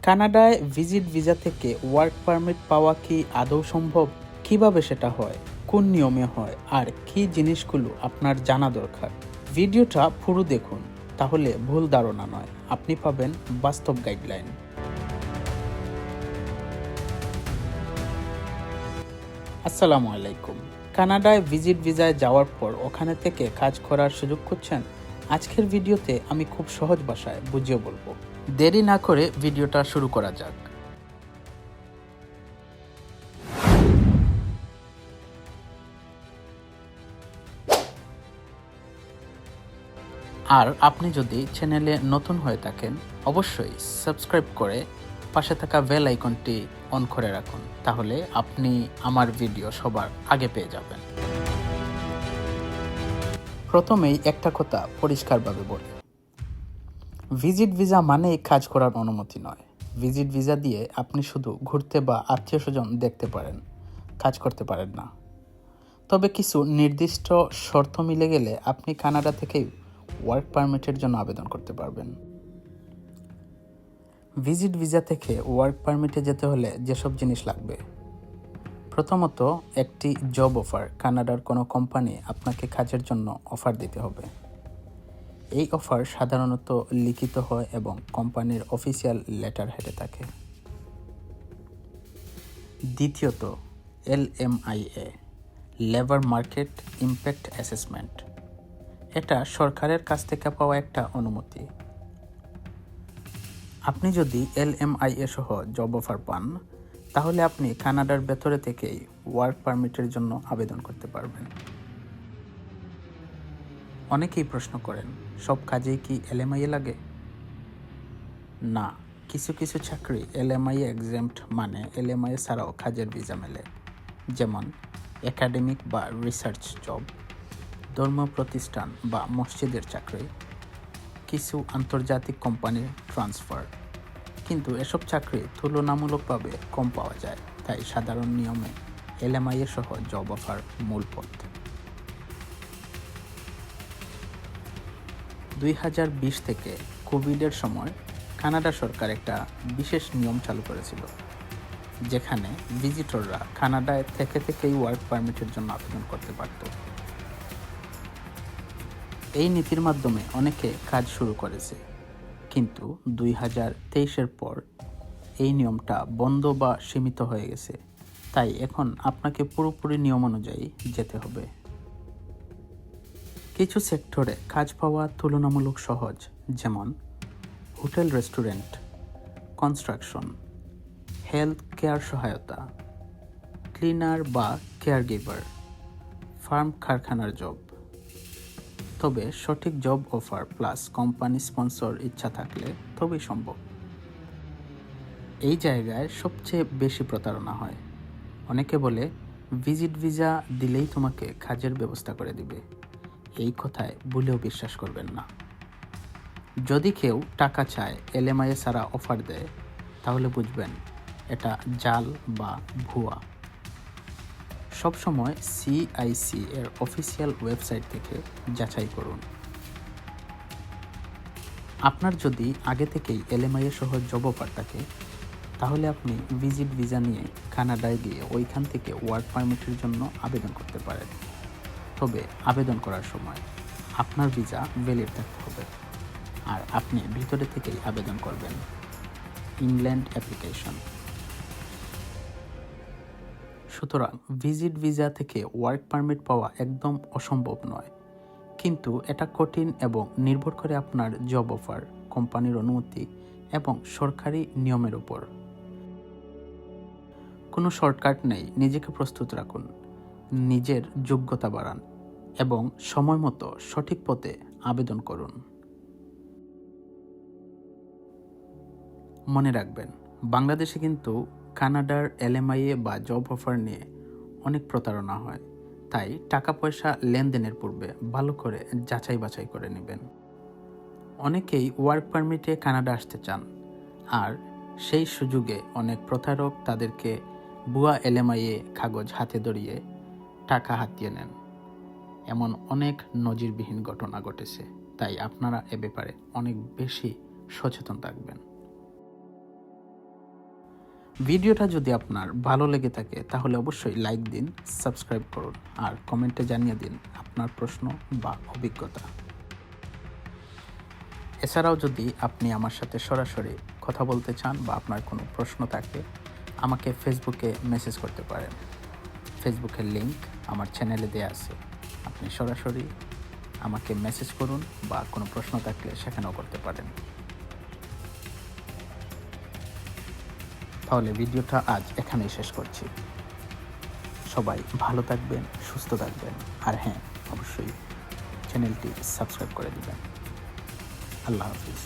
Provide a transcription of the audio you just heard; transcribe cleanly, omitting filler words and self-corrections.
কানাডায় visit visa থেকে work permit পাওয়া কি আদৌ সম্ভব? কিভাবে সেটা হয়, কোন নিয়মে হয়, আর কি জিনিসগুলো আপনার জানা দরকার? ভিডিওটা পুরো দেখুন, তাহলে ভুল ধারণা নয়, আপনি পাবেন বাস্তব গাইডলাইন। আসসালামু আলাইকুম। কানাডায় ভিজিট ভিসায় যাওয়ার পর ওখানে থেকে কাজ করার সুযোগ খুঁজছেন? আজকের ভিডিওতে আমি খুব সহজ ভাষায় বুঝিয়ে বলবো। দেরি না করে ভিডিওটা শুরু করা যাক। আর আপনি যদি চ্যানেলে নতুন হয়ে থাকেন, অবশ্যই সাবস্ক্রাইব করে পাশে থাকা বেল আইকনটি অন করে রাখুন, তাহলে আপনি আমার ভিডিও সবার আগে পেয়ে যাবেন। প্রথমেই একটা কথা পরিষ্কারভাবে বলি, ভিজিট ভিসা মানে কাজ করার অনুমতি নয়। ভিজিট ভিসা দিয়ে আপনি শুধু ঘুরতে বা আত্মীয় স্বজন দেখতে পারেন, কাজ করতে পারেন না। তবে কিছু নির্দিষ্ট শর্ত মিলে গেলে আপনি কানাডা থেকেই ওয়ার্ক পারমিটের জন্য আবেদন করতে পারবেন। ভিজিট ভিসা থেকে ওয়ার্ক পারমিটে যেতে হলে যেসব জিনিস লাগবে: প্রথমত, একটি জব অফার। কানাডার কোনো কোম্পানি আপনাকে কাজের জন্য অফার দিতে হবে। এই অফার সাধারণত লিখিত হয় এবং কোম্পানির অফিসিয়াল লেটার হেডে থাকে। দ্বিতীয়ত, LMIA, labour market impact assessment. এটা সরকারের কাছ থেকে পাওয়া একটা অনুমতি। আপনি যদি LMIA সহ জব অফার পান, তাহলে আপনি কানাডার ভেতরে থেকেই ওয়ার্ক পারমিটের জন্য আবেদন করতে পারবেন। অনেকেই প্রশ্ন করেন, সব কাজেই কি LMIA লাগে? না, কিছু কিছু চাকরি LMIA এক্সেম্পট, মানে LMIA ছাড়াও কাজের ভিসা মেলে। যেমন একাডেমিক বা রিসার্চ জব, ধর্ম প্রতিষ্ঠান বা মসজিদের চাকরি, কিছু আন্তর্জাতিক কোম্পানির ট্রান্সফার। কিন্তু এসব চাকরি তুলনামূলকভাবে কম পাওয়া যায়, তাই সাধারণ নিয়মে LMIA সহ জব অফার মূল পথ। 2020 থেকে কোভিডের সময় কানাডা সরকার একটা বিশেষ নিয়ম চালু করেছিল, যেখানে ভিজিটররা কানাডায় থেকেই ওয়ার্ক পারমিটের জন্য আবেদন করতে পারত। এই নীতির মাধ্যমে অনেকে কাজ শুরু করেছে, কিন্তু 2023-এর পর এই নিয়মটা বন্ধ বা সীমিত হয়ে গেছে। তাই এখন আপনাকে পুরোপুরি নিয়ম অনুযায়ী যেতে হবে। কিছু সেক্টরে কাজ পাওয়া তুলনামূলক সহজ, যেমন hotel, restaurant, construction, health care সহায়তা, ক্লিনার বা কেয়ারগিভার, ফার্ম কারখানার জব। তবে সঠিক job offer plus company sponsor ইচ্ছা থাকলে তবেই সম্ভব। এই জায়গায় সবচেয়ে বেশি প্রতারণা হয়। অনেকে বলে, ভিজিট ভিসা দিলেই তোমাকে কাজের ব্যবস্থা করে দিবে। এই কথায় ভুলেও বিশ্বাস করবেন না। যদি কেউ টাকা চায়, LMIA ছাড়া অফার দেয়, তাহলে বুঝবেন এটা জাল বা ভুয়া। সবসময় CIC এর অফিসিয়াল ওয়েবসাইট থেকে যাচাই করুন। আপনার যদি আগে থেকেই LMIA সহ জব অফার থাকে, তাহলে আপনি ভিজিট ভিসা নিয়ে কানাডায় গিয়ে ওইখান থেকে ওয়ার্ক পারমিটের জন্য আবেদন করতে পারেন। তবে আবেদন করার সময় আপনার ভিসা ভ্যালিড থাকতে হবে, আর আপনি ভিতরে থেকেই আবেদন করবেন। England application. সুতরাং ভিজিট ভিসা থেকে ওয়ার্ক পারমিট পাওয়া একদম অসম্ভব নয়, কিন্তু এটা কঠিন এবং নির্ভর করে আপনার জব অফার, কোম্পানির অনুমতি এবং সরকারি নিয়মের উপর। কোনো শর্টকাট নেই। নিজেকে প্রস্তুত রাখুন, নিজের যোগ্যতা বাড়ান এবং সময় মতো সঠিক পথে আবেদন করুন। মনে রাখবেন, বাংলাদেশে কিন্তু কানাডার LMIA বা জব অফার নিয়ে অনেক প্রতারণা হয়, তাই টাকা পয়সা লেনদেনের পূর্বে ভালো করে যাচাই বাছাই করে নেবেন। অনেকেই ওয়ার্ক পারমিটে কানাডা আসতে চান, আর সেই সুযোগে অনেক প্রতারক তাদেরকে ভুয়া LMIA কাগজ হাতে ধরিয়ে টাকা হাতিয়ে নেন। এমন অনেক নজিরবিহীন ঘটনা ঘটেছে, তাই আপনারা এ ব্যাপারে অনেক বেশি সচেতন থাকবেন। ভিডিওটা যদি আপনার ভালো লেগে থাকে তাহলে অবশ্যই লাইক দিন, সাবস্ক্রাইব করুন আর কমেন্টে জানিয়ে দিন আপনার প্রশ্ন বা অভিজ্ঞতা। এছাড়াও যদি আপনি আমার সাথে সরাসরি কথা বলতে চান বা আপনার কোনো প্রশ্ন থাকে, আমাকে ফেসবুকে মেসেজ করতে পারেন। ফেসবুকের লিংক আমার চ্যানেলে দেওয়া আছে। আপনি সরাসরি আমাকে মেসেজ করুন বা কোনো প্রশ্ন থাকলে সেখানেও করতে পারেন। তাহলে ভিডিওটা আজ এখানেই শেষ করছি। সবাই ভালো থাকবেন, সুস্থ থাকবেন আর হ্যাঁ, অবশ্যই চ্যানেলটি সাবস্ক্রাইব করে দিবেন। আল্লাহ হাফিজ।